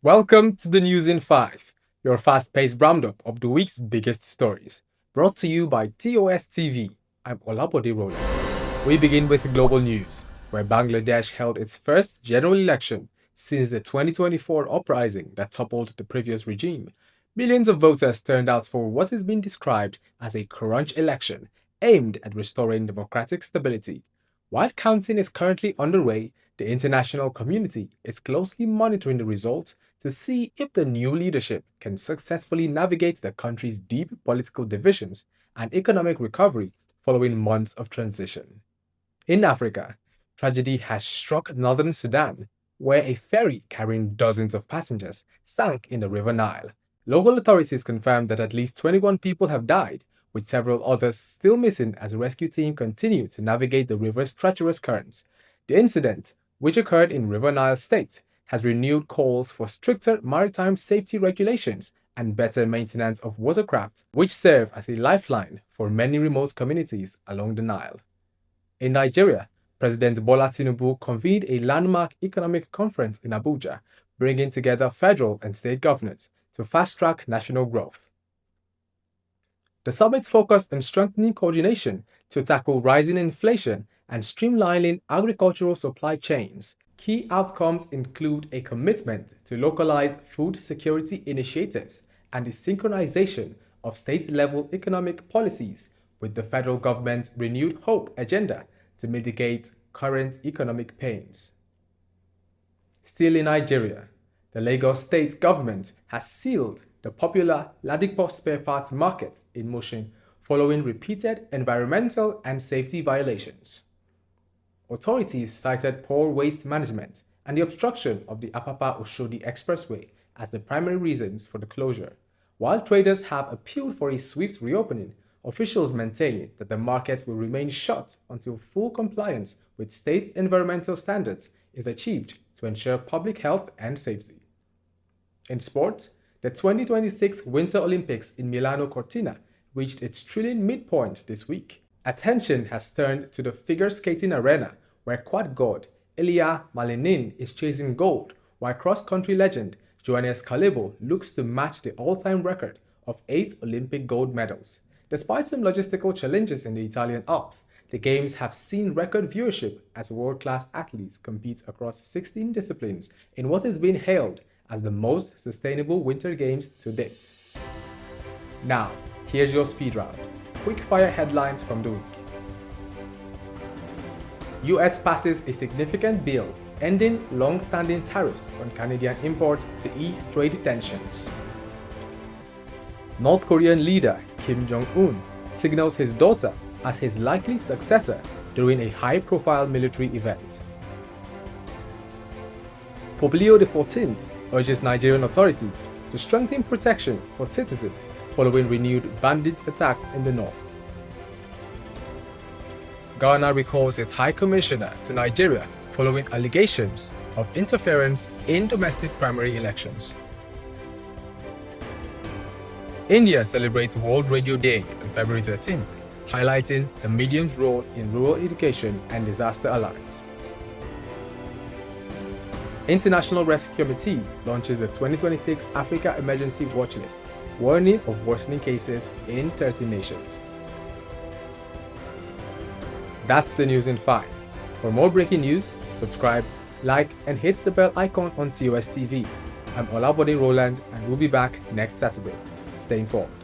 Welcome to the News in 5, your fast-paced roundup of the week's biggest stories. Brought to you by TOS TV. I'm Olabode Rowland. We begin with global news, where Bangladesh held its first general election since the 2024 uprising that toppled the previous regime. Millions of voters turned out for what is being described as a crunch election aimed at restoring democratic stability. While counting is currently underway, the international community is closely monitoring the results to see if the new leadership can successfully navigate the country's deep political divisions and economic recovery following months of transition. In Africa, tragedy has struck northern Sudan, where a ferry carrying dozens of passengers sank in the River Nile. Local authorities confirmed that at least 21 people have died, with several others still missing as a rescue team continue to navigate the river's treacherous currents. The incident, which occurred in River Nile State, has renewed calls for stricter maritime safety regulations and better maintenance of watercraft, which serve as a lifeline for many remote communities along the Nile. In Nigeria, President Bola Tinubu convened a landmark economic conference in Abuja, bringing together federal and state governments to fast-track national growth. The summit focused on strengthening coordination to tackle rising inflation and streamlining agricultural supply chains. Key outcomes include a commitment to localized food security initiatives and the synchronization of state-level economic policies with the federal government's renewed hope agenda to mitigate current economic pains. Still in Nigeria, the Lagos state government has sealed the popular Ladipo Spare Parts Market in Mushin following repeated environmental and safety violations. Authorities cited poor waste management and the obstruction of the Apapa-Oshodi Expressway as the primary reasons for the closure. While traders have appealed for a swift reopening, officials maintain that the market will remain shut until full compliance with state environmental standards is achieved to ensure public health and safety. In sports, the 2026 Winter Olympics in Milano Cortina reached its thrilling midpoint this week. Attention has turned to the figure skating arena, where quad god Ilia Malinin is chasing gold, while cross-country legend Johannes Klæbo looks to match the all-time record of 8 Olympic gold medals. Despite some logistical challenges in the Italian Alps, the Games have seen record viewership as world-class athletes compete across 16 disciplines in what is being hailed as the most sustainable Winter Games to date. Now, here's your speed round. Quick-fire headlines from the week. US passes a significant bill ending long-standing tariffs on Canadian imports to ease trade tensions. North Korean leader Kim Jong-un signals his daughter as his likely successor during a high-profile military event. Pope Leo XIV urges Nigerian authorities to strengthen protection for citizens following renewed bandit attacks in the north. Ghana recalls its High Commissioner to Nigeria following allegations of interference in domestic primary elections. India celebrates World Radio Day on February 13th, highlighting the medium's role in rural education and disaster alerts. International Rescue Committee launches the 2026 Africa Emergency Watch List, warning of worsening cases in 30 nations. That's the news in 5. For more breaking news, subscribe, like, and hit the bell icon on TOS TV. I'm Olabode Rowland, and we'll be back next Saturday. Stay informed.